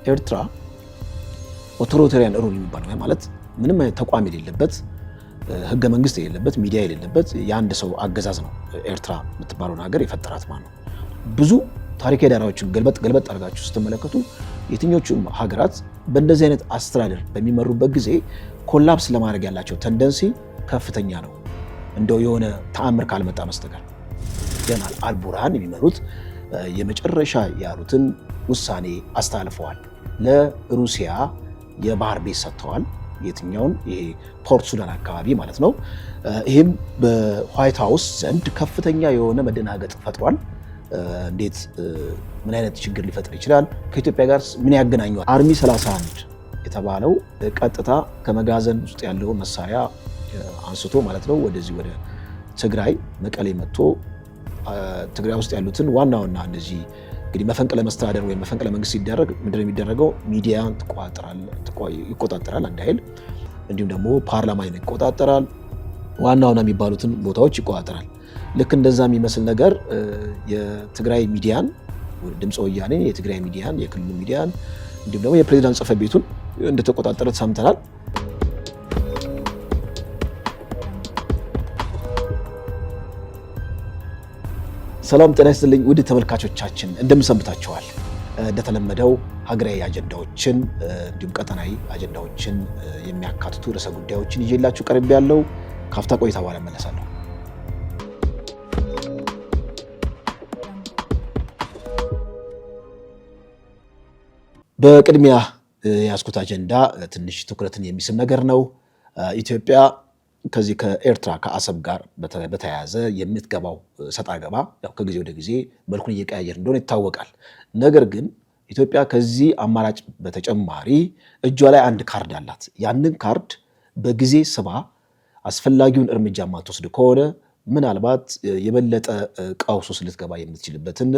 ኤርትራ ኦቶሪታሪያን ሩል የሚባለው ማለት ምንም አይነት ተቋም የሌለበት ህገ መንግስት የሌለበት ሚዲያ የሌለበት የአንድ ሰው አገዛዝ ነው ኤርትራ የምትባለውን ሀገር የፈጠራት ማለት ነው። ብዙ ታሪካዊ ዳራዎችን ገልበጥ አድርጋችሁ ስትመለከቱ የትኞቹም ሀገራት በእንደዚህ አይነት አስተዳደር በሚመሩበት ጊዜ ኮላፕስ ለማድረግ ያላቸው ተንደንሲ ከፍተኛ ነው። እንደው የሆነ ተአምር ካልመጣ መስተቀር ጀነራል አልቡርሃን የሚመሩት የመጨረሻ ያሉትን ውሳኔ አስተላልፈዋል። ለሩሲያ የባህር ቤት ሰጥተዋል። የትኛውን ይሄ ፖርት ሱዳን አካባቢ ማለት ነው። ይህም በዋይት ሃውስ ዘንድ ከፍተኛ የሆነ መደናገጥ ፈጥሯል። እንዴት ምን አይነት ችግር ሊፈጥር ይችላል? ከኢትዮጵያ ጋር ምን ያገናኘዋል? አርሚ 31 የተባለው ቀጥታ ከመጋዘን ውስጥ ያለውን መሳሪያ አንስቶ ማለት ነው ወደዚህ ወደ ትግራይ መቀሌ መጥቶ ትግራይ ውስጥ ያሉትን ዋና እንደዚህ እንግዲህ መፈንቅለ መስተዳደር ወይም መፈንቅለ መንግስት ሲደረግ ምንድነው የሚደረገው? ሚዲያን ይቆጣጠራል አንድ ኃይል፣ እንዲሁም ደግሞ ፓርላማን ይቆጣጠራል፣ ዋና የሚባሉትን ቦታዎች ይቆጣጠራል። ልክ እንደዛ የሚመስል ነገር የትግራይ ሚዲያን ድምፀ ወያኔ የትግራይ ሚዲያን የክልሉ ሚዲያን እንዲሁም ደግሞ የፕሬዝዳንት ጽሕፈት ቤቱን እንደተቆጣጠረ ሰምተናል። ሰላም ጤና ይስጥልኝ ውድ ተመልካቾቻችን እንደምሰንብታችኋል። እንደተለመደው ሀገራዊ አጀንዳዎችን እንዲሁም ቀጠናዊ አጀንዳዎችን የሚያካትቱ ርዕሰ ጉዳዮችን ይዤላችሁ ቀርብ ያለው ካፍታ ቆይታ በኋላ እመለሳለሁ። በቅድሚያ ያስኩት አጀንዳ ትንሽ ትኩረትን የሚስብ ነገር ነው። ኢትዮጵያ ከዚህ ከኤርትራ ከአሰብ ጋር በተያያዘ የምትገባው ሰጣ ገባ ከጊዜ ወደ ጊዜ መልኩን እየቀያየር እንደሆነ ይታወቃል። ነገር ግን ኢትዮጵያ ከዚህ አማራጭ በተጨማሪ እጇ ላይ አንድ ካርድ አላት። ያንን ካርድ በጊዜ ስባ አስፈላጊውን እርምጃ ማትወስድ ከሆነ ምናልባት የበለጠ ቀውስ ውስጥ ልትገባ የምትችልበትን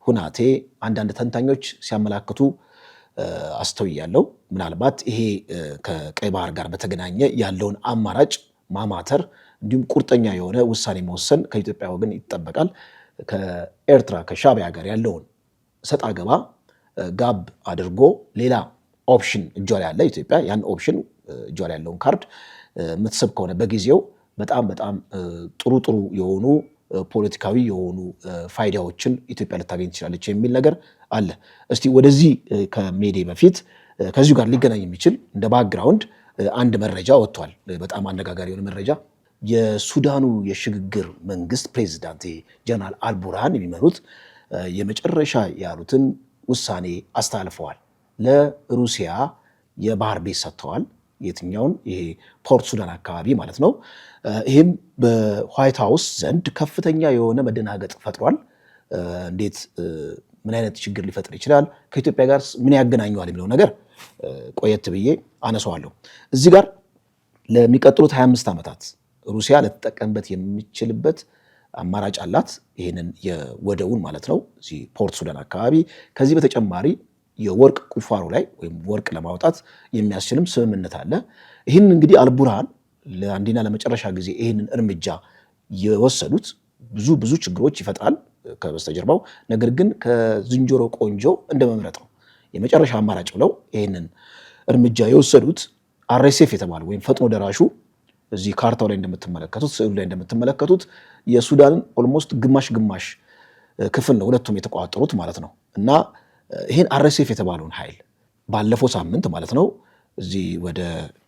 ሁናቴ አንዳንድ ተንታኞች ሲያመላክቱ አስተውያለሁ። ምናልባት ይሄ ከቀይ ባህር ጋር በተገናኘ ያለውን አማራጭ ማማተር እንዲሁም ቁርጠኛ የሆነ ውሳኔ መወሰን ከኢትዮጵያ ወገን ይጠበቃል። ከኤርትራ ከሻዕቢያ ጋር ያለውን ሰጣ ገባ ጋብ አድርጎ ሌላ ኦፕሽን እጇ ላይ ያለ ኢትዮጵያ ያን ኦፕሽን እጇ ላይ ያለውን ካርድ የምትስብ ከሆነ በጊዜው በጣም ጥሩ የሆኑ ፖለቲካዊ የሆኑ ፋይዳዎችን ኢትዮጵያ ልታገኝ ትችላለች የሚል ነገር አለ። እስቲ ወደዚህ ከሜዴ በፊት ከዚሁ ጋር ሊገናኝ የሚችል እንደ ባክግራውንድ አንድ መረጃ ወጥቷል። በጣም አነጋጋሪ የሆነ መረጃ የሱዳኑ የሽግግር መንግስት ፕሬዝዳንት ጀነራል አልቡርሃን የሚመሩት የመጨረሻ ያሉትን ውሳኔ አስተላልፈዋል። ለሩሲያ የባህር ቤት ሰጥተዋል። የትኛውን ይሄ ፖርት ሱዳን አካባቢ ማለት ነው። ይህም በዋይት ሃውስ ዘንድ ከፍተኛ የሆነ መደናገጥ ፈጥሯል። እንዴት ምን አይነት ችግር ሊፈጥር ይችላል? ከኢትዮጵያ ጋር ምን ያገናኘዋል የሚለው ነገር ቆየት ብዬ አነሳዋለሁ። እዚህ ጋር ለሚቀጥሉት 25 ዓመታት ሩሲያ ልትጠቀምበት የሚችልበት አማራጭ አላት። ይህንን የወደቡን ማለት ነው እዚህ ፖርት ሱዳን አካባቢ። ከዚህ በተጨማሪ የወርቅ ቁፋሮ ላይ ወይም ወርቅ ለማውጣት የሚያስችልም ስምምነት አለ። ይህን እንግዲህ አልቡርሃን ለአንዴና ለመጨረሻ ጊዜ ይህንን እርምጃ የወሰዱት ብዙ ችግሮች ይፈጥራል ከበስተጀርባው። ነገር ግን ከዝንጀሮ ቆንጆ እንደመምረጥ ነው የመጨረሻ አማራጭ ብለው ይህንን እርምጃ የወሰዱት። አርኤስኤፍ የተባለው ወይም ፈጥኖ ደራሹ እዚህ ካርታው ላይ እንደምትመለከቱት ስዕሉ ላይ እንደምትመለከቱት የሱዳንን ኦልሞስት ግማሽ ክፍል ነው ሁለቱም የተቋጠሩት ማለት ነው። እና ይህን አርኤስኤፍ የተባለውን ኃይል ባለፈው ሳምንት ማለት ነው እዚህ ወደ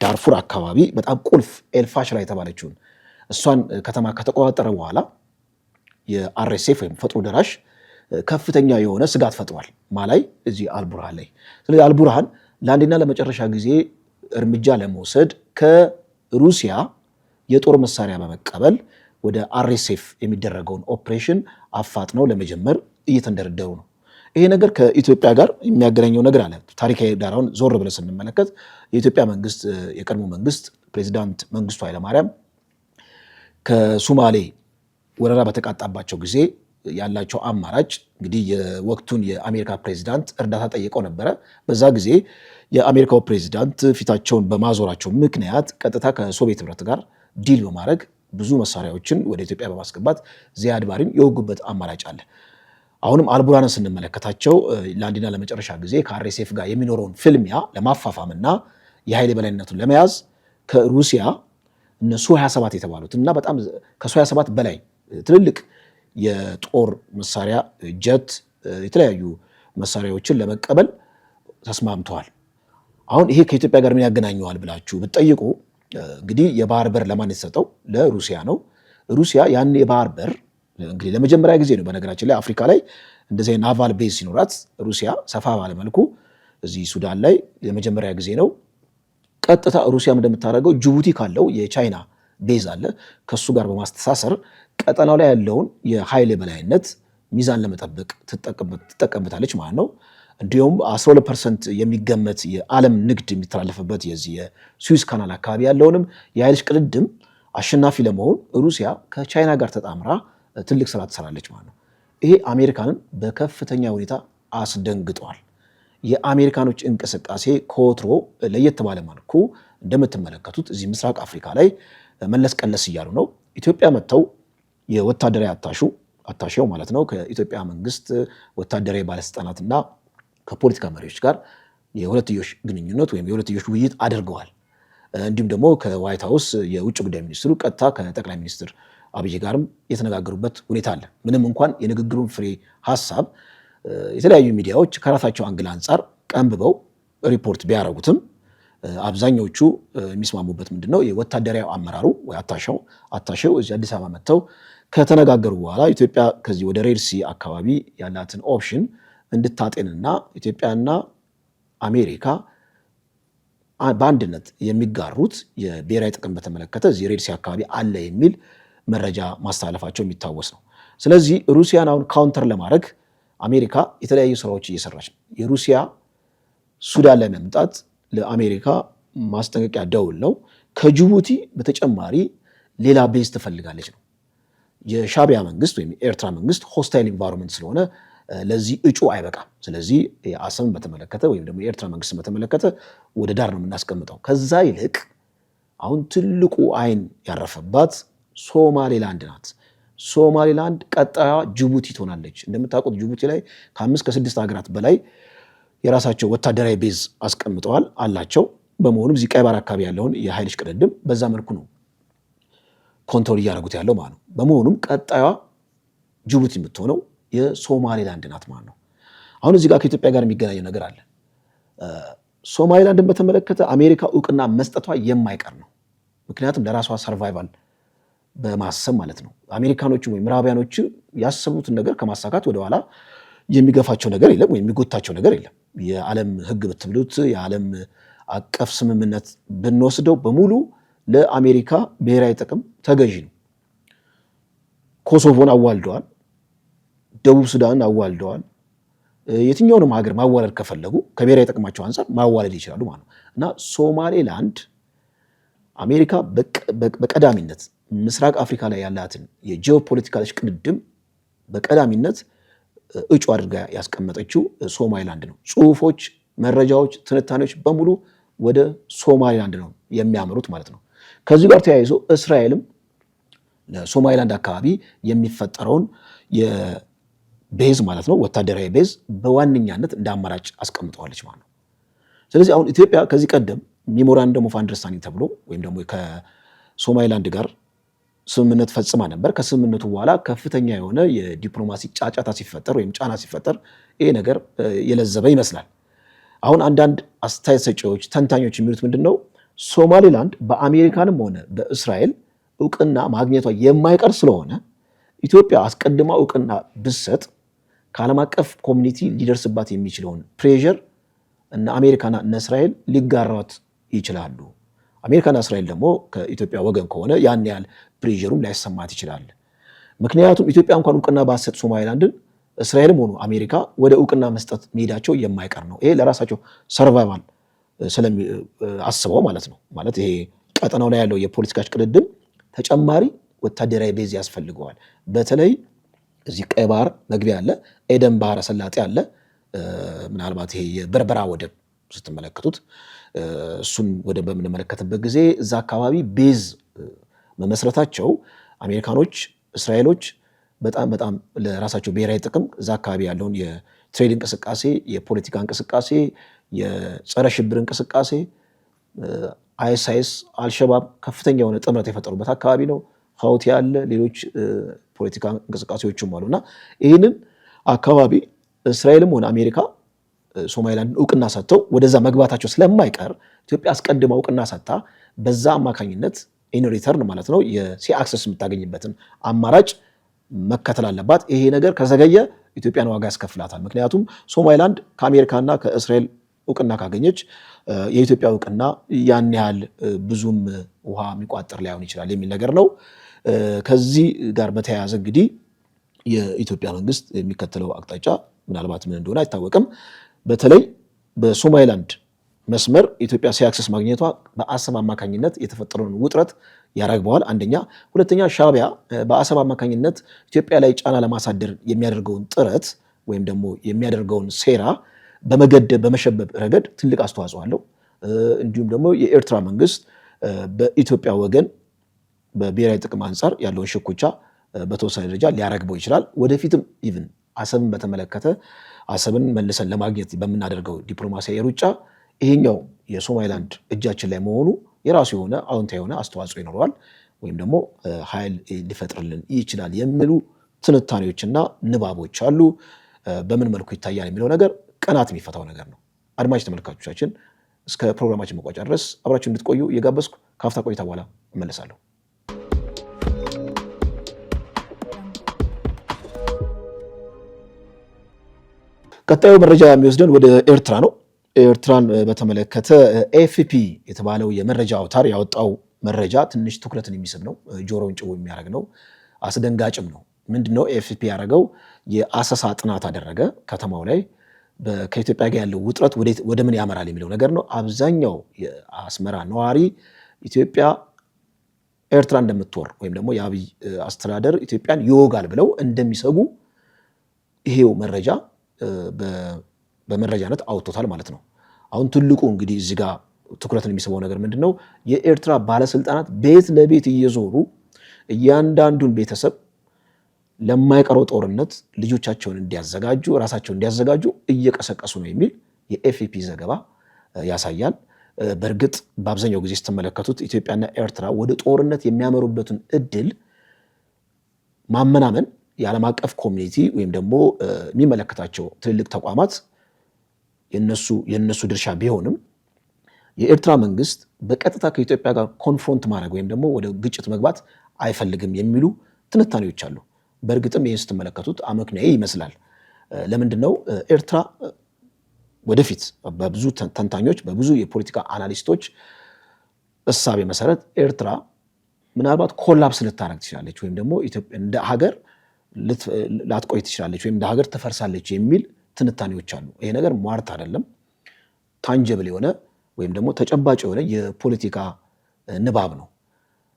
ዳርፉር አካባቢ በጣም ቁልፍ ኤልፋሽራ የተባለችውን እሷን ከተማ ከተቆጣጠረ በኋላ የአርኤስኤፍ ወይም ፈጥኖ ደራሽ ከፍተኛ የሆነ ስጋት ፈጥሯል ማላይ እዚህ አልቡርሃን ላይ። ስለዚህ አልቡርሃን ለአንዴና ለመጨረሻ ጊዜ እርምጃ ለመውሰድ ከሩሲያ የጦር መሳሪያ በመቀበል ወደ አርኤስኤፍ የሚደረገውን ኦፕሬሽን አፋጥነው ለመጀመር እየተንደረደሩ ነው። ይሄ ነገር ከኢትዮጵያ ጋር የሚያገናኘው ነገር አለ። ታሪካዊ ዳራውን ዞር ብለን ስንመለከት የኢትዮጵያ መንግስት የቀድሞ መንግስት ፕሬዚዳንት መንግስቱ ኃይለማርያም ከሱማሌ ወረራ በተቃጣባቸው ጊዜ ያላቸው አማራጭ እንግዲህ የወቅቱን የአሜሪካ ፕሬዚዳንት እርዳታ ጠይቀው ነበረ። በዛ ጊዜ የአሜሪካው ፕሬዚዳንት ፊታቸውን በማዞራቸው ምክንያት ቀጥታ ከሶቪየት ህብረት ጋር ዲል በማድረግ ብዙ መሳሪያዎችን ወደ ኢትዮጵያ በማስገባት ዚያድ ባሬን የወጉበት አማራጭ አለ። አሁንም አልቡራንን ስንመለከታቸው ለአንድና ለመጨረሻ ጊዜ ከአርኤስኤፍ ጋር የሚኖረውን ፍልሚያ ለማፋፋምና የኃይል የበላይነቱን ለመያዝ ከሩሲያ እነሱ 27 የተባሉት እና በጣም ከ27 በላይ ትልልቅ የጦር መሳሪያ ጀት፣ የተለያዩ መሳሪያዎችን ለመቀበል ተስማምተዋል። አሁን ይሄ ከኢትዮጵያ ጋር ምን ያገናኘዋል ብላችሁ ብትጠይቁ እንግዲህ የባህር በር ለማን የተሰጠው? ለሩሲያ ነው። ሩሲያ ያን የባህር በር እንግዲህ ለመጀመሪያ ጊዜ ነው በነገራችን ላይ አፍሪካ ላይ እንደዚህ ናቫል ቤዝ ሲኖራት ሩሲያ ሰፋ ባለ መልኩ እዚህ ሱዳን ላይ የመጀመሪያ ጊዜ ነው። ቀጥታ ሩሲያም እንደምታደርገው ጅቡቲ ካለው የቻይና ቤዝ አለ ከሱ ጋር በማስተሳሰር ቀጠናው ላይ ያለውን የኃይል የበላይነት ሚዛን ለመጠበቅ ትጠቀምበታለች ማለት ነው። እንዲሁም 12% የሚገመት የዓለም ንግድ የሚተላለፍበት የዚህ የስዊዝ ካናል አካባቢ ያለውንም የኃይል ቅድድም አሸናፊ ለመሆን ሩሲያ ከቻይና ጋር ተጣምራ ትልቅ ስራ ትሰራለች ማለት ነው። ይሄ አሜሪካንን በከፍተኛ ሁኔታ አስደንግጧል። የአሜሪካኖች እንቅስቃሴ ከወትሮ ለየት ባለ መልኩ እንደምትመለከቱት እዚህ ምስራቅ አፍሪካ ላይ መለስ ቀለስ እያሉ ነው። ኢትዮጵያ መጥተው የወታደራዊ አታሼው ማለት ነው ከኢትዮጵያ መንግስት ወታደራዊ ባለስልጣናትና ከፖለቲካ መሪዎች ጋር የሁለትዮሽ ግንኙነት ወይም የሁለትዮሽ ውይይት አድርገዋል። እንዲሁም ደግሞ ከዋይት ሃውስ የውጭ ጉዳይ ሚኒስትሩ ቀጥታ ከጠቅላይ ሚኒስትር አብይ ጋርም የተነጋገሩበት ሁኔታ አለ። ምንም እንኳን የንግግሩን ፍሬ ሀሳብ የተለያዩ ሚዲያዎች ከራሳቸው አንግል አንጻር ቀንብበው ሪፖርት ቢያደርጉትም አብዛኞቹ የሚስማሙበት ምንድን ነው የወታደራዊ አመራሩ ወይ አታሼው እዚህ አዲስ አበባ መጥተው ከተነጋገሩ በኋላ ኢትዮጵያ ከዚህ ወደ ሬድሲ አካባቢ ያላትን ኦፕሽን እንድታጤንና ኢትዮጵያና አሜሪካ በአንድነት የሚጋሩት የብሔራዊ ጥቅም በተመለከተ እዚህ ሬድሲ አካባቢ አለ የሚል መረጃ ማስተላለፋቸው የሚታወስ ነው። ስለዚህ ሩሲያን አሁን ካውንተር ለማድረግ አሜሪካ የተለያዩ ስራዎች እየሰራች ነው። የሩሲያ ሱዳን ላይ መምጣት ለአሜሪካ ማስጠንቀቂያ ደውል ነው። ከጅቡቲ በተጨማሪ ሌላ ቤዝ ትፈልጋለች ነው። የሻቢያ መንግስት ወይም የኤርትራ መንግስት ሆስታይል ኢንቫይሮንመንት ስለሆነ ለዚህ እጩ አይበቃም። ስለዚህ የአሰብን በተመለከተ ወይም ደግሞ የኤርትራ መንግስትን በተመለከተ ወደ ዳር ነው የምናስቀምጠው። ከዛ ይልቅ አሁን ትልቁ አይን ያረፈባት ሶማሌላንድ ናት። ሶማሌላንድ ቀጣዩ ጅቡቲ ትሆናለች። እንደምታውቁት ጅቡቲ ላይ ከ5 ከ6 ሀገራት በላይ የራሳቸው ወታደራዊ ቤዝ አስቀምጠዋል አላቸው። በመሆኑም እዚህ ቀይ ባህር አካባቢ ያለውን የኃይል ሽቅድድም በዛ መልኩ ነው ኮንትሮል እያደረጉት ያለው ማለት ነው። በመሆኑም ቀጣዩ ጅቡቲ የምትሆነው የሶማሌላንድ ናት ማለት ነው። አሁን እዚህ ጋር ከኢትዮጵያ ጋር የሚገናኘው ነገር አለ። ሶማሌላንድን በተመለከተ አሜሪካ እውቅና መስጠቷ የማይቀር ነው። ምክንያቱም ለራሷ ሰርቫይቫል በማሰብ ማለት ነው። አሜሪካኖቹ ወይም ምዕራባውያኖቹ ያሰቡትን ነገር ከማሳካት ወደኋላ የሚገፋቸው ነገር የለም ወይም የሚጎታቸው ነገር የለም። የዓለም ሕግ ብትብሉት የዓለም አቀፍ ስምምነት ብንወስደው በሙሉ ለአሜሪካ ብሔራዊ ጥቅም ተገዢ ነው። ኮሶቮን አዋልደዋል፣ ደቡብ ሱዳንን አዋልደዋል። የትኛውንም ሀገር ማዋለድ ከፈለጉ ከብሔራዊ ጥቅማቸው አንጻር ማዋለድ ይችላሉ ማለት ነው እና ሶማሌላንድ አሜሪካ በቀዳሚነት ምስራቅ አፍሪካ ላይ ያላትን የጂኦፖለቲካል እሽቅድድም በቀዳሚነት እጩ አድርጋ ያስቀመጠችው ሶማሌላንድ ነው። ጽሁፎች፣ መረጃዎች፣ ትንታኔዎች በሙሉ ወደ ሶማሌላንድ ነው የሚያመሩት ማለት ነው። ከዚህ ጋር ተያይዞ እስራኤልም ለሶማሌላንድ አካባቢ የሚፈጠረውን የቤዝ ማለት ነው ወታደራዊ ቤዝ በዋነኛነት እንደ አማራጭ አስቀምጠዋለች ማለት ነው። ስለዚህ አሁን ኢትዮጵያ ከዚህ ቀደም ሜሞራንደም ኦፍ አንደርስታንዲንግ ተብሎ ወይም ደግሞ ከሶማሌላንድ ጋር ስምምነት ፈጽማ ነበር። ከስምምነቱ በኋላ ከፍተኛ የሆነ የዲፕሎማሲ ጫጫታ ሲፈጠር ወይም ጫና ሲፈጠር ይሄ ነገር የለዘበ ይመስላል። አሁን አንዳንድ አስተያየት ሰጪዎች፣ ተንታኞች የሚሉት ምንድነው ሶማሌላንድ በአሜሪካንም ሆነ በእስራኤል እውቅና ማግኘቷ የማይቀር ስለሆነ ኢትዮጵያ አስቀድማ እውቅና ብትሰጥ ከዓለም አቀፍ ኮሚኒቲ ሊደርስባት የሚችለውን ፕሬዠር እነ አሜሪካና እነ እስራኤል ሊጋሯት ይችላሉ። አሜሪካና እስራኤል ደግሞ ከኢትዮጵያ ወገን ከሆነ ያን ያህል ፕሬዠሩም ላይሰማት ይችላል። ምክንያቱም ኢትዮጵያ እንኳን እውቅና ባትሰጥ ሶማሌላንድን እስራኤልም ሆኑ አሜሪካ ወደ እውቅና መስጠት መሄዳቸው የማይቀር ነው። ይሄ ለራሳቸው ሰርቫይቫል አስበው ማለት ነው። ማለት ይሄ ቀጠናው ላይ ያለው የፖለቲካ እሽቅድድም ተጨማሪ ወታደራዊ ቤዝ ያስፈልገዋል። በተለይ እዚህ ቀይ ባህር መግቢያ አለ፣ ኤደን ባህረ ሰላጤ አለ። ምናልባት ይሄ የበርበራ ወደብ ስትመለከቱት እሱን ወደብ በምንመለከትበት ጊዜ እዛ አካባቢ ቤዝ መመስረታቸው አሜሪካኖች፣ እስራኤሎች በጣም ለራሳቸው ብሔራዊ ጥቅም እዛ አካባቢ ያለውን የትሬድ እንቅስቃሴ፣ የፖለቲካ እንቅስቃሴ፣ የጸረ ሽብር እንቅስቃሴ አይኤስአይኤስ፣ አልሸባብ ከፍተኛ የሆነ ጥምረት የፈጠሩበት አካባቢ ነው። ሀውቲ ያለ ሌሎች ፖለቲካ እንቅስቃሴዎችም አሉና ይህንን አካባቢ እስራኤልም ሆነ አሜሪካ ሶማሊላንድን እውቅና ሰጥተው ወደዛ መግባታቸው ስለማይቀር ኢትዮጵያ አስቀድማ እውቅና ሰጥታ በዛ አማካኝነት ኢን ሪተርን ማለት ነው የሲ አክሰስ የምታገኝበትን አማራጭ መከተል አለባት። ይሄ ነገር ከዘገየ ኢትዮጵያን ዋጋ ያስከፍላታል። ምክንያቱም ሶማሊላንድ ከአሜሪካና ከእስራኤል እውቅና ካገኘች የኢትዮጵያ እውቅና ያን ያህል ብዙም ውሃ የሚቋጥር ላይሆን ይችላል የሚል ነገር ነው። ከዚህ ጋር በተያያዘ እንግዲህ የኢትዮጵያ መንግስት የሚከተለው አቅጣጫ ምናልባት ምን እንደሆነ አይታወቅም። በተለይ በሶማሊላንድ መስመር ኢትዮጵያ ሲ አክሰስ ማግኘቷ በአሰብ አማካኝነት የተፈጠረውን ውጥረት ያረግበዋል። አንደኛ። ሁለተኛ ሻዕቢያ በአሰብ አማካኝነት ኢትዮጵያ ላይ ጫና ለማሳደር የሚያደርገውን ጥረት ወይም ደግሞ የሚያደርገውን ሴራ በመገደብ በመሸበብ ረገድ ትልቅ አስተዋጽኦ አለው። እንዲሁም ደግሞ የኤርትራ መንግስት በኢትዮጵያ ወገን በብሔራዊ ጥቅም አንጻር ያለውን ሽኩቻ በተወሰነ ደረጃ ሊያረግበው ይችላል። ወደፊትም ኢቭን አሰብን በተመለከተ አሰብን መልሰን ለማግኘት በምናደርገው ዲፕሎማሲያዊ ሩጫ ይሄኛው የሶማሊላንድ እጃችን ላይ መሆኑ የራሱ የሆነ አዎንታዊ የሆነ አስተዋጽኦ ይኖረዋል ወይም ደግሞ ኃይል ሊፈጥርልን ይችላል የሚሉ ትንታኔዎችና ንባቦች አሉ። በምን መልኩ ይታያል የሚለው ነገር ቀናት የሚፈታው ነገር ነው። አድማጭ ተመልካቾቻችን እስከ ፕሮግራማችን መቋጫ ድረስ አብራችሁ እንድትቆዩ እየጋበዝኩ ካፍታ ቆይታ በኋላ እመለሳለሁ። ቀጣዩ መረጃ የሚወስደን ወደ ኤርትራ ነው። ኤርትራን በተመለከተ ኤፍፒ የተባለው የመረጃ አውታር ያወጣው መረጃ ትንሽ ትኩረትን የሚስብ ነው። ጆሮውን ጭው የሚያደርግ ነው። አስደንጋጭም ነው። ምንድነው ኤፍፒ ያደረገው? የአሰሳ ጥናት አደረገ ከተማው ላይ ከኢትዮጵያ ጋር ያለው ውጥረት ወደ ምን ያመራል የሚለው ነገር ነው። አብዛኛው የአስመራ ነዋሪ ኢትዮጵያ ኤርትራ እንደምትወር ወይም ደግሞ የአብይ አስተዳደር ኢትዮጵያን ይወጋል ብለው እንደሚሰጉ ይሄው መረጃ በመረጃነት አውጥቶታል ማለት ነው። አሁን ትልቁ እንግዲህ እዚህ ጋር ትኩረትን የሚስበው ነገር ምንድነው? የኤርትራ ባለስልጣናት ቤት ለቤት እየዞሩ እያንዳንዱን ቤተሰብ ለማይቀረው ጦርነት ልጆቻቸውን እንዲያዘጋጁ ራሳቸውን እንዲያዘጋጁ እየቀሰቀሱ ነው የሚል የኤፍፒ ዘገባ ያሳያል። በእርግጥ በአብዛኛው ጊዜ ስትመለከቱት ኢትዮጵያና ኤርትራ ወደ ጦርነት የሚያመሩበትን እድል ማመናመን የዓለም አቀፍ ኮሚኒቲ ወይም ደግሞ የሚመለከታቸው ትልልቅ ተቋማት የነሱ ድርሻ ቢሆንም የኤርትራ መንግስት በቀጥታ ከኢትዮጵያ ጋር ኮንፍሮንት ማድረግ ወይም ደግሞ ወደ ግጭት መግባት አይፈልግም የሚሉ ትንታኔዎች አሉ። በእርግጥም ይህን ስትመለከቱት አመክንዮአዊ ይመስላል። ለምንድን ነው ኤርትራ ወደፊት በብዙ ተንታኞች በብዙ የፖለቲካ አናሊስቶች እሳቤ መሰረት ኤርትራ ምናልባት ኮላፕስ ልታረግ ትችላለች ወይም ደግሞ ኢትዮጵያ እንደ ሀገር ላትቆይ ትችላለች ወይም እንደ ሀገር ትፈርሳለች የሚል ትንታኔዎች አሉ። ይሄ ነገር ሟርት አይደለም። ታንጀብል የሆነ ወይም ደግሞ ተጨባጭ የሆነ የፖለቲካ ንባብ ነው።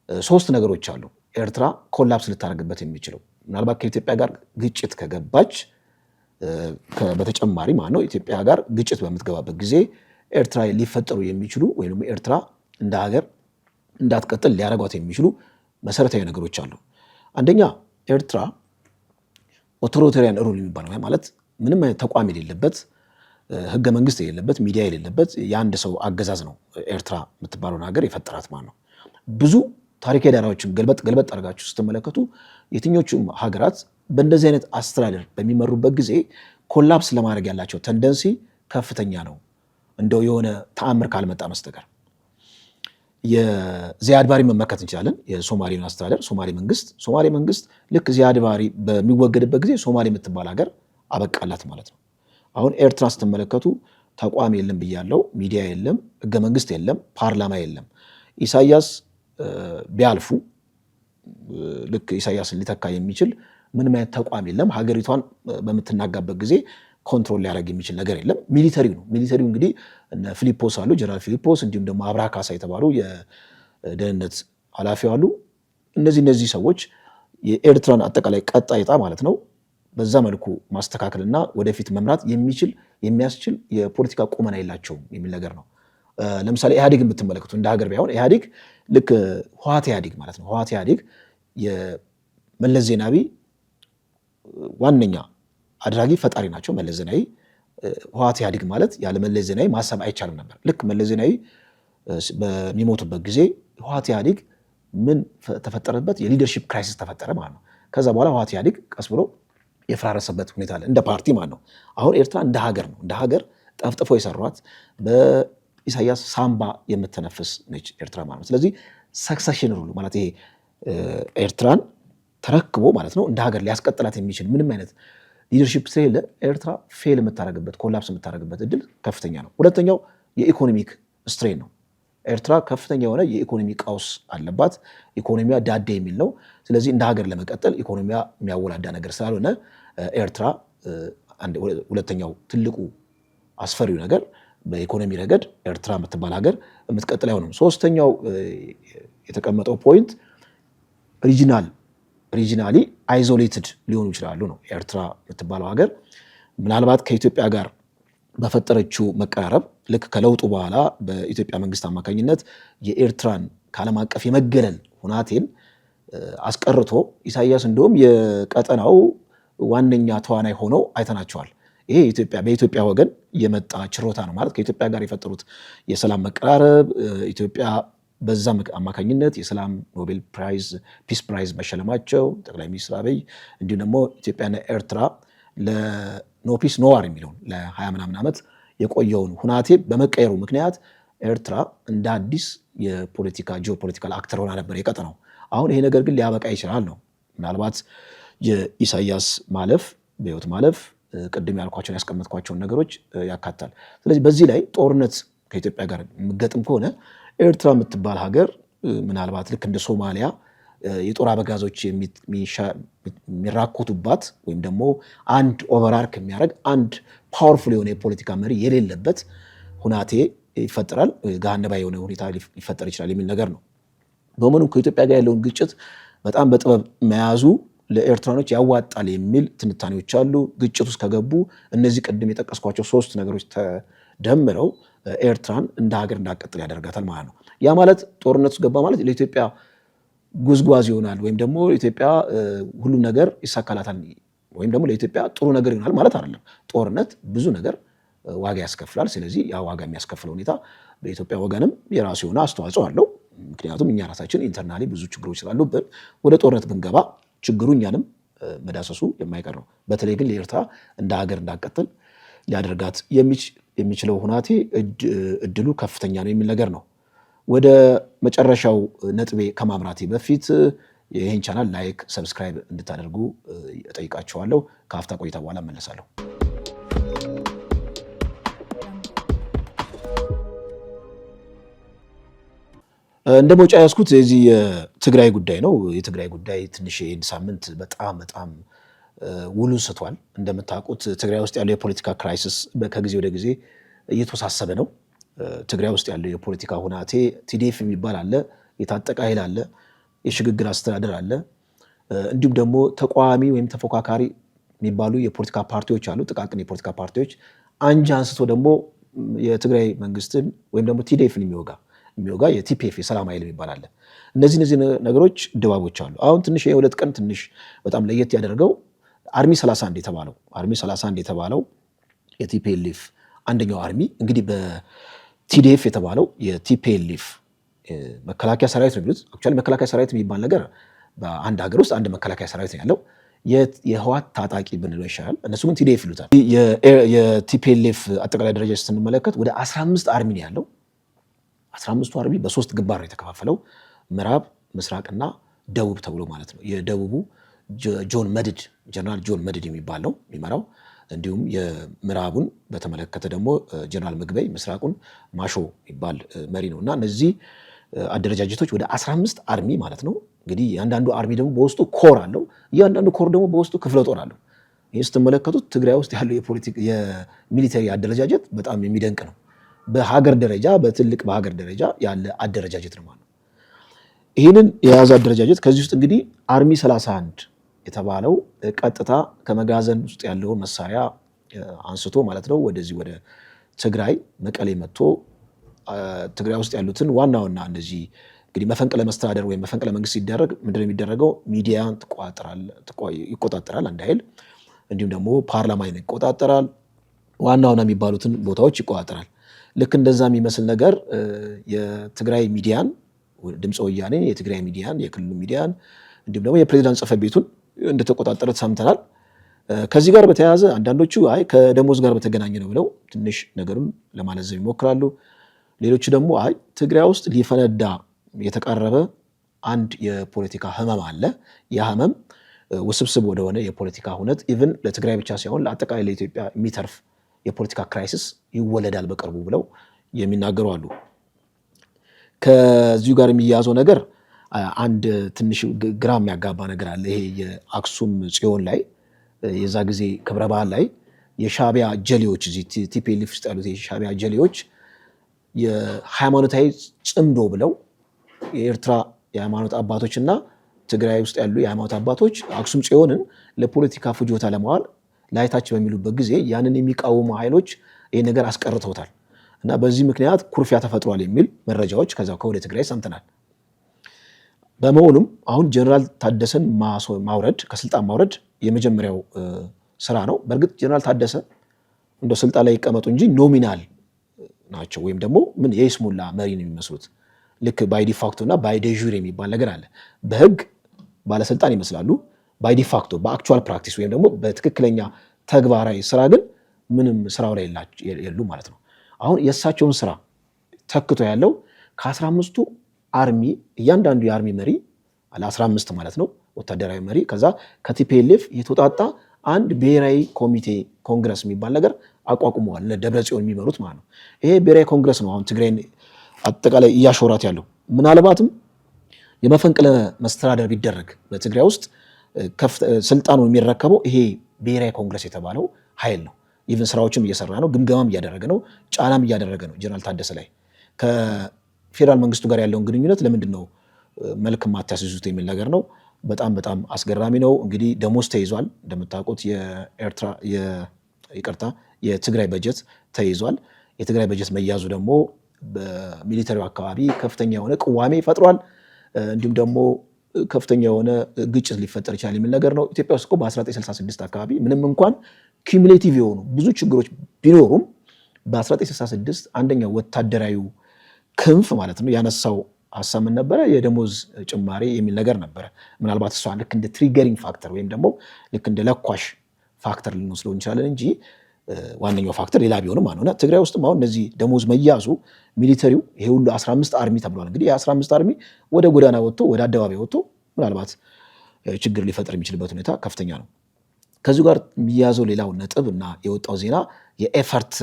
ሶስት ነገሮች አሉ ኤርትራ ኮላፕስ ልታደርግበት የሚችለው። ምናልባት ከኢትዮጵያ ጋር ግጭት ከገባች በተጨማሪ ማለት ነው ኢትዮጵያ ጋር ግጭት በምትገባበት ጊዜ ኤርትራ ሊፈጠሩ የሚችሉ ወይም ኤርትራ እንደ ሀገር እንዳትቀጥል ሊያደርጓት የሚችሉ መሰረታዊ ነገሮች አሉ። አንደኛ ኤርትራ ኦቶሪታሪያን ሩል የሚባለው ማለት ምንም አይነት ተቋም የሌለበት ህገ መንግስት የሌለበት ሚዲያ የሌለበት የአንድ ሰው አገዛዝ ነው ኤርትራ የምትባለውን ሀገር የፈጠራት ማለት ነው። ብዙ ታሪካዊ ዳራዎችን ገልበጥ አድርጋችሁ ስትመለከቱ የትኞቹም ሀገራት በእንደዚህ አይነት አስተዳደር በሚመሩበት ጊዜ ኮላፕስ ለማድረግ ያላቸው ተንደንሲ ከፍተኛ ነው፣ እንደው የሆነ ተአምር ካልመጣ መስተቀር። የዚያድ ባሬ መመልከት እንችላለን። የሶማሌን አስተዳደር ሶማሌ መንግስት ልክ ዚያድ ባሬ በሚወገድበት ጊዜ ሶማሌ የምትባል ሀገር አበቃላት ማለት ነው። አሁን ኤርትራ ስትመለከቱ ተቋም የለም ብያለው፣ ሚዲያ የለም፣ ህገ መንግስት የለም፣ ፓርላማ የለም። ኢሳያስ ቢያልፉ ልክ ኢሳያስን ሊተካ የሚችል ምንም አይነት ተቋም የለም። ሀገሪቷን በምትናጋበት ጊዜ ኮንትሮል ሊያደርግ የሚችል ነገር የለም። ሚሊተሪው ነው። ሚሊተሪው እንግዲህ እነ ፊሊፖስ አሉ፣ ጀነራል ፊሊፖስ፣ እንዲሁም ደግሞ አብርሃ ካሳ የተባሉ የደህንነት ኃላፊው አሉ። እነዚህ ሰዎች የኤርትራን አጠቃላይ ቀጣይ ዕጣ ማለት ነው በዛ መልኩ ማስተካከልና ወደፊት መምራት የሚያስችል የፖለቲካ ቁመና የላቸውም የሚል ነገር ነው። ለምሳሌ ኢህአዴግ የምትመለከቱ እንደ ሀገር ቢሆን ኢህአዴግ ልክ ህወሓት ኢህአዴግ ማለት ነው። ህወሓት ኢህአዴግ የመለስ ዜናዊ ዋነኛ አድራጊ ፈጣሪ ናቸው መለስ ዜናዊ። ህወሓት ኢህአዴግ ማለት ያለ መለስ ዜናዊ ማሰብ አይቻልም ነበር። ልክ መለስ ዜናዊ በሚሞቱበት ጊዜ ህወሓት ኢህአዴግ ምን ተፈጠረበት? የሊደርሺፕ ክራይሲስ ተፈጠረ ማለት ነው። ከዛ በኋላ ህወሓት ኢህአዴግ ቀስ ብሎ የፈራረሰበት ሁኔታ አለ እንደ ፓርቲ ማለት ነው። አሁን ኤርትራ እንደ ሀገር ነው እንደ ሀገር ጠፍጥፎ የሰሯት በኢሳያስ ሳምባ የምትተነፍስ ነች ኤርትራ ማለት ነው። ስለዚህ ሰክሰሽን ሩሉ ማለት ይሄ ኤርትራን ተረክቦ ማለት ነው እንደ ሀገር ሊያስቀጥላት የሚችል ምንም አይነት ሊደርሺፕ ስለሌለ ኤርትራ ፌል የምታደርግበት ኮላፕስ የምታደርግበት እድል ከፍተኛ ነው። ሁለተኛው የኢኮኖሚክ ስትሬን ነው። ኤርትራ ከፍተኛ የሆነ የኢኮኖሚ ቀውስ አለባት። ኢኮኖሚያ ዳዴ የሚል ነው። ስለዚህ እንደ ሀገር ለመቀጠል ኢኮኖሚያ የሚያወላዳ ነገር ስላልሆነ ኤርትራ ሁለተኛው ትልቁ አስፈሪው ነገር በኢኮኖሚ ረገድ ኤርትራ የምትባል ሀገር የምትቀጥል አይሆንም። ሶስተኛው የተቀመጠው ፖይንት ሪጂናሊ አይዞሌትድ ሊሆኑ ይችላሉ ነው። ኤርትራ የምትባለው ሀገር ምናልባት ከኢትዮጵያ ጋር በፈጠረችው መቀራረብ ልክ ከለውጡ በኋላ በኢትዮጵያ መንግስት አማካኝነት የኤርትራን ከዓለም አቀፍ የመገለል ሁናቴን አስቀርቶ ኢሳያስ እንደውም የቀጠናው ዋነኛ ተዋናይ ሆነው አይተናቸዋል። ይሄ በኢትዮጵያ ወገን የመጣ ችሮታ ነው ማለት ከኢትዮጵያ ጋር የፈጠሩት የሰላም መቀራረብ ኢትዮጵያ በዛ አማካኝነት የሰላም ኖቤል ፕራይዝ ፒስ ፕራይዝ መሸለማቸው ጠቅላይ ሚኒስትር አብይ እንዲሁም ደግሞ ኢትዮጵያና ኤርትራ ለኖ ፒስ ኖ ዋር የሚለውን ለ20 ምናምን ዓመት የቆየውን ሁናቴ በመቀየሩ ምክንያት ኤርትራ እንደ አዲስ ጂኦፖለቲካል አክተር ሆና ነበር የቀጠናው። አሁን ይሄ ነገር ግን ሊያበቃ ይችላል ነው። ምናልባት የኢሳያስ ማለፍ በህይወት ማለፍ ቅድም ያስቀመጥኳቸውን ነገሮች ያካታል። ስለዚህ በዚህ ላይ ጦርነት ከኢትዮጵያ ጋር የሚገጥም ከሆነ ኤርትራ የምትባል ሀገር ምናልባት ልክ እንደ ሶማሊያ የጦር አበጋዞች የሚራኮቱባት ወይም ደግሞ አንድ ኦቨርአርክ የሚያደርግ አንድ ፓወርፉል የሆነ የፖለቲካ መሪ የሌለበት ሁናቴ ይፈጠራል፣ ገሃነባ የሆነ ሁኔታ ሊፈጠር ይችላል የሚል ነገር ነው። በመሆኑም ከኢትዮጵያ ጋር ያለውን ግጭት በጣም በጥበብ መያዙ ለኤርትራኖች ያዋጣል የሚል ትንታኔዎች አሉ። ግጭት ውስጥ ከገቡ እነዚህ ቅድም የጠቀስኳቸው 3 ነገሮች ተደምረው ኤርትራን እንደ ሀገር እንዳቀጥል ያደርጋታል ማለት ነው። ያ ማለት ጦርነት ውስጥ ገባ ማለት ለኢትዮጵያ ጉዝጓዝ ይሆናል ወይም ደግሞ ኢትዮጵያ ሁሉም ነገር ይሳካላታል ወይም ደግሞ ለኢትዮጵያ ጥሩ ነገር ይሆናል ማለት አይደለም። ጦርነት ብዙ ነገር ዋጋ ያስከፍላል። ስለዚህ ያ ዋጋ የሚያስከፍለው ሁኔታ በኢትዮጵያ ወገንም የራሱ የሆነ አስተዋጽኦ አለው። ምክንያቱም እኛ ራሳችን ኢንተርናሊ ብዙ ችግሮች ስላሉብን ወደ ጦርነት ብንገባ ችግሩ እኛንም መዳሰሱ የማይቀር ነው። በተለይ ግን ለኤርትራ እንደ ሀገር እንዳቀጥል ሊያደርጋት የሚችለው ሁናቴ እድሉ ከፍተኛ ነው የሚል ነገር ነው። ወደ መጨረሻው ነጥቤ ከማምራቴ በፊት ይህን ቻናል ላይክ፣ ሰብስክራይብ እንድታደርጉ እጠይቃችኋለሁ። ከአፍታ ቆይታ በኋላ እመለሳለሁ። እንደ መውጫ ያዝኩት የዚህ የትግራይ ጉዳይ ነው። የትግራይ ጉዳይ ትንሽ ይህን ሳምንት በጣም ውሉን ስቷል። እንደምታውቁት ትግራይ ውስጥ ያለው የፖለቲካ ክራይሲስ ከጊዜ ወደ ጊዜ እየተወሳሰበ ነው። ትግራይ ውስጥ ያለው የፖለቲካ ሁናቴ ቲዲኤፍ የሚባል አለ፣ የታጠቀ ኃይል አለ፣ የሽግግር አስተዳደር አለ፣ እንዲሁም ደግሞ ተቃዋሚ ወይም ተፎካካሪ የሚባሉ የፖለቲካ ፓርቲዎች አሉ፣ ጥቃቅን የፖለቲካ ፓርቲዎች። አንጃ አንስቶ ደግሞ የትግራይ መንግስትን ወይም ደግሞ ቲዲኤፍን የሚወጋ የቲፒኤፍ የሰላም ኃይል የሚባል አለ። እነዚህ ነገሮች ድባቦች አሉ። አሁን ትንሽ የሁለት ቀን ትንሽ በጣም ለየት ያደርገው አርሚ 31 የተባለው የቲፒኤልኤፍ አንደኛው አርሚ እንግዲህ በቲዲኤፍ የተባለው የቲፒኤልኤፍ መከላከያ ሰራዊት ነው የሚሉት። አክቹዋሊ መከላከያ ሰራዊት የሚባል ነገር በአንድ ሀገር ውስጥ አንድ መከላከያ ሰራዊት ነው ያለው። የህወሓት ታጣቂ ብንለው ይሻላል። እነሱ ግን ቲዲኤፍ ይሉታል። የቲፒኤልኤፍ አጠቃላይ ደረጃ ስንመለከት ወደ 15 አርሚ ነው ያለው። 15ቱ አርሚ በ3 ግንባር ነው የተከፋፈለው፣ ምዕራብ፣ ምስራቅና ደቡብ ተብሎ ማለት ነው። የደቡቡ ጀነራል ጆን መድድ የሚባል ነው የሚመራው። እንዲሁም የምዕራቡን በተመለከተ ደግሞ ጀነራል ምግበይ፣ ምስራቁን ማሾ የሚባል መሪ ነው። እና እነዚህ አደረጃጀቶች ወደ 15 አርሚ ማለት ነው። እንግዲህ እያንዳንዱ አርሚ ደግሞ በውስጡ ኮር አለው። እያንዳንዱ ኮር ደግሞ በውስጡ ክፍለ ጦር አለው። ይህ ስትመለከቱት ትግራይ ውስጥ ያለው የሚሊተሪ አደረጃጀት በጣም የሚደንቅ ነው። በሀገር ደረጃ ያለ አደረጃጀት ነው ማለት ነው። ይህንን የያዘ አደረጃጀት ከዚህ ውስጥ እንግዲህ አርሚ 31 የተባለው ቀጥታ ከመጋዘን ውስጥ ያለውን መሳሪያ አንስቶ ማለት ነው ወደዚህ ወደ ትግራይ መቀሌ መጥቶ ትግራይ ውስጥ ያሉትን ዋና እነዚህ እንግዲህ መፈንቅለ መስተዳደር ወይም መፈንቅለ መንግስት ሲደረግ ምንድነው የሚደረገው? ሚዲያን ይቆጣጠራል አንድ ኃይል፣ እንዲሁም ደግሞ ፓርላማን ይቆጣጠራል፣ ዋና ዋና የሚባሉትን ቦታዎች ይቆጣጠራል። ልክ እንደዛ የሚመስል ነገር የትግራይ ሚዲያን ድምፀ ወያኔ የትግራይ ሚዲያን የክልሉ ሚዲያን እንዲሁም ደግሞ የፕሬዚዳንት ጽሕፈት ቤቱን እንደተቆጣጠረ ሰምተናል። ከዚህ ጋር በተያያዘ አንዳንዶቹ አይ ከደሞዝ ጋር በተገናኘ ነው ብለው ትንሽ ነገሩን ለማለዘብ ይሞክራሉ። ሌሎቹ ደግሞ አይ ትግራይ ውስጥ ሊፈነዳ የተቃረበ አንድ የፖለቲካ ህመም አለ። ያ ህመም ውስብስብ ወደሆነ የፖለቲካ ሁነት ኢቭን ለትግራይ ብቻ ሳይሆን ለአጠቃላይ ለኢትዮጵያ የሚተርፍ የፖለቲካ ክራይሲስ ይወለዳል በቅርቡ ብለው የሚናገሩ አሉ። ከዚሁ ጋር የሚያያዘው ነገር አንድ ትንሽ ግራ የሚያጋባ ነገር አለ። ይሄ የአክሱም ጽዮን ላይ የዛ ጊዜ ክብረ በዓል ላይ የሻዕቢያ ጀሌዎች እዚህ ቲፒኤልኤፍ ውስጥ ያሉት የሻዕቢያ ጀሌዎች የሃይማኖታዊ ጽምዶ ብለው የኤርትራ የሃይማኖት አባቶችና ትግራይ ውስጥ ያሉ የሃይማኖት አባቶች አክሱም ጽዮንን ለፖለቲካ ፍጆታ ለማዋል ላይታች በሚሉበት ጊዜ ያንን የሚቃወሙ ኃይሎች ይህ ነገር አስቀርተውታል እና በዚህ ምክንያት ኩርፊያ ተፈጥሯል የሚል መረጃዎች ከዛው ከወደ ትግራይ ሰምተናል። በመሆኑም አሁን ጀነራል ታደሰን ማውረድ ከስልጣን ማውረድ የመጀመሪያው ስራ ነው። በእርግጥ ጀነራል ታደሰ እንደ ስልጣን ላይ ይቀመጡ እንጂ ኖሚናል ናቸው ወይም ደግሞ ምን የይስሙላ መሪ ነው የሚመስሉት። ልክ ባይ ዲፋክቶ እና ባይ ዴጁር የሚባል ነገር አለ። በህግ ባለስልጣን ይመስላሉ፣ ባይ ዲፋክቶ በአክቹዋል ፕራክቲስ ወይም ደግሞ በትክክለኛ ተግባራዊ ስራ ግን ምንም ስራው ላይ የሉ ማለት ነው። አሁን የእሳቸውን ስራ ተክቶ ያለው ከ15ቱ አርሚ እያንዳንዱ የአርሚ መሪ ለ15 ማለት ነው ወታደራዊ መሪ ከዛ ከቲፒኤልኤፍ የተውጣጣ አንድ ብሔራዊ ኮሚቴ ኮንግረስ የሚባል ነገር አቋቁመዋል። ለደብረጽዮን የሚመሩት ማለት ነው። ይሄ ብሔራዊ ኮንግረስ ነው አሁን ትግራይን አጠቃላይ እያሾራት ያለው። ምናልባትም የመፈንቅለ መስተዳደር ቢደረግ በትግራይ ውስጥ ስልጣኑ የሚረከበው ይሄ ብሔራዊ ኮንግረስ የተባለው ኃይል ነው። ኢቭን ስራዎችም እየሰራ ነው፣ ግምገማም እያደረገ ነው፣ ጫናም እያደረገ ነው ጀነራል ታደሰ ላይ። ከፌዴራል መንግስቱ ጋር ያለውን ግንኙነት ለምንድን ነው መልክ ማታስይዙት የሚል ነገር ነው። በጣም በጣም አስገራሚ ነው። እንግዲህ ደሞዝ ተይዟል እንደምታውቁት፣ የትግራይ በጀት ተይዟል። የትግራይ በጀት መያዙ ደግሞ በሚሊተሪው አካባቢ ከፍተኛ የሆነ ቅዋሜ ፈጥሯል። እንዲሁም ደግሞ ከፍተኛ የሆነ ግጭት ሊፈጠር ይችላል የሚል ነገር ነው። ኢትዮጵያ ውስጥ በ1966 አካባቢ ምንም እንኳን ኩሙሌቲቭ የሆኑ ብዙ ችግሮች ቢኖሩም በ1966 አንደኛው ወታደራዊ ክንፍ ማለት ነው ያነሳው ሀሳብ ምን ነበረ? የደሞዝ ጭማሪ የሚል ነገር ነበረ። ምናልባት እሷ ልክ እንደ ትሪገሪንግ ፋክተር ወይም ደግሞ ልክ እንደ ለኳሽ ፋክተር ልንወስደው እንችላለን እንጂ ዋነኛው ፋክተር ሌላ ቢሆንም ማለት ነው። ትግራይ ውስጥም አሁን እነዚህ ደሞዝ መያዙ ሚሊተሪው ይሄ ሁሉ 15 አርሚ ተብሏል። እንግዲህ የ15 አርሚ ወደ ጎዳና ወጥቶ ወደ አደባባይ ወጥቶ ምናልባት ችግር ሊፈጠር የሚችልበት ሁኔታ ከፍተኛ ነው። ከዚሁ ጋር የሚያዘው ሌላው ነጥብ እና የወጣው ዜና የኤፈርት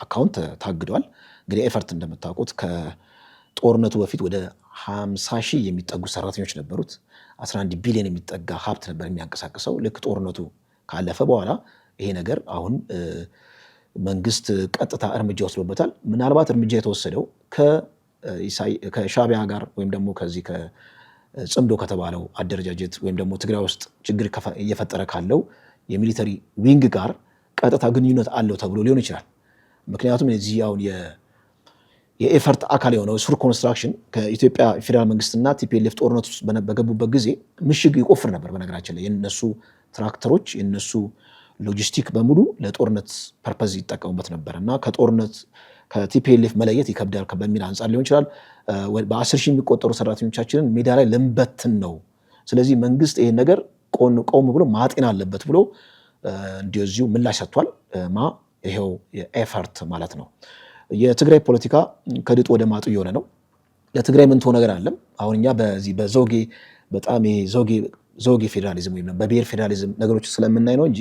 አካውንት ታግዷል። እንግዲህ ኤፈርት እንደምታውቁት ከጦርነቱ በፊት ወደ 50 ሺህ የሚጠጉ ሰራተኞች ነበሩት። 11 ቢሊዮን የሚጠጋ ሀብት ነበር የሚያንቀሳቅሰው። ልክ ጦርነቱ ካለፈ በኋላ ይሄ ነገር አሁን መንግስት ቀጥታ እርምጃ ወስዶበታል። ምናልባት እርምጃ የተወሰደው ከሻዕቢያ ጋር ወይም ደግሞ ከዚህ ከጽምዶ ከተባለው አደረጃጀት ወይም ደግሞ ትግራይ ውስጥ ችግር እየፈጠረ ካለው የሚሊተሪ ዊንግ ጋር ቀጥታ ግንኙነት አለው ተብሎ ሊሆን ይችላል። ምክንያቱም እዚህ አሁን የኤፈርት አካል የሆነው ሱር ኮንስትራክሽን ከኢትዮጵያ ፌዴራል መንግስትና ቲፒኤልኤፍ ጦርነት ውስጥ በገቡበት ጊዜ ምሽግ ይቆፍር ነበር። በነገራችን ላይ የነሱ ትራክተሮች የነሱ ሎጂስቲክ በሙሉ ለጦርነት ፐርፐዝ ይጠቀሙበት ነበር እና ከጦርነት ከቲፒኤልኤፍ መለየት ይከብዳል በሚል አንጻር ሊሆን ይችላል። በ10 ሺህ የሚቆጠሩ ሰራተኞቻችንን ሜዳ ላይ ልንበትን ነው፣ ስለዚህ መንግስት ይሄን ነገር ቆም ብሎ ማጤን አለበት ብሎ እንደዚሁ ምላሽ ሰጥቷል። ይሄው የኤፈርት ማለት ነው። የትግራይ ፖለቲካ ከድጡ ወደ ማጡ እየሆነ ነው። ለትግራይ ምን ተው ነገር አለም። አሁን እኛ በዚህ በዘውጌ በጣም ዘውጌ ፌዴራሊዝም ወይም በብሔር ፌዴራሊዝም ነገሮች ስለምናይ ነው እንጂ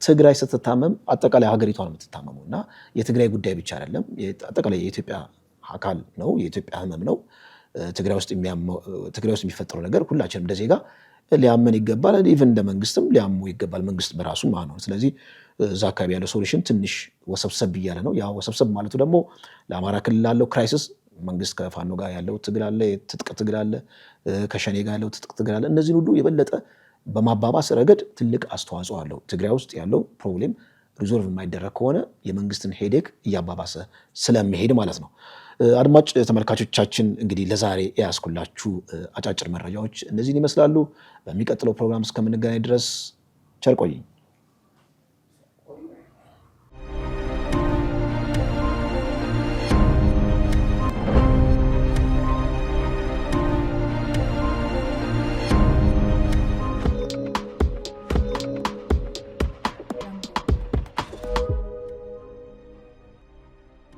ትግራይ ስትታመም አጠቃላይ ሀገሪቷን የምትታመመው እና የትግራይ ጉዳይ ብቻ አይደለም፣ አጠቃላይ የኢትዮጵያ አካል ነው፣ የኢትዮጵያ ህመም ነው። ትግራይ ውስጥ የሚፈጠረው ነገር ሁላችንም እንደ ዜጋ ሊያመን ይገባል። ኢቭን እንደ መንግስትም ሊያሙ ይገባል፣ መንግስት በራሱ ማለት ነው። ስለዚህ እዛ አካባቢ ያለው ሶሉሽን ትንሽ ወሰብሰብ እያለ ነው። ያ ወሰብሰብ ማለቱ ደግሞ ለአማራ ክልል ላለው ክራይሲስ መንግስት ከፋኖ ጋር ያለው ትግል አለ፣ ትጥቅ ትግል አለ፣ ከሸኔ ጋር ያለው ትጥቅ ትግል አለ። እነዚህን ሁሉ የበለጠ በማባባስ ረገድ ትልቅ አስተዋጽኦ አለው። ትግራይ ውስጥ ያለው ፕሮብሌም ሪዞልቭ የማይደረግ ከሆነ የመንግስትን ሄዴክ እያባባሰ ስለሚሄድ ማለት ነው። አድማጭ ተመልካቾቻችን እንግዲህ ለዛሬ የያዝኩላችሁ አጫጭር መረጃዎች እነዚህን ይመስላሉ። በሚቀጥለው ፕሮግራም እስከምንገናኝ ድረስ ቸር ቆዩኝ።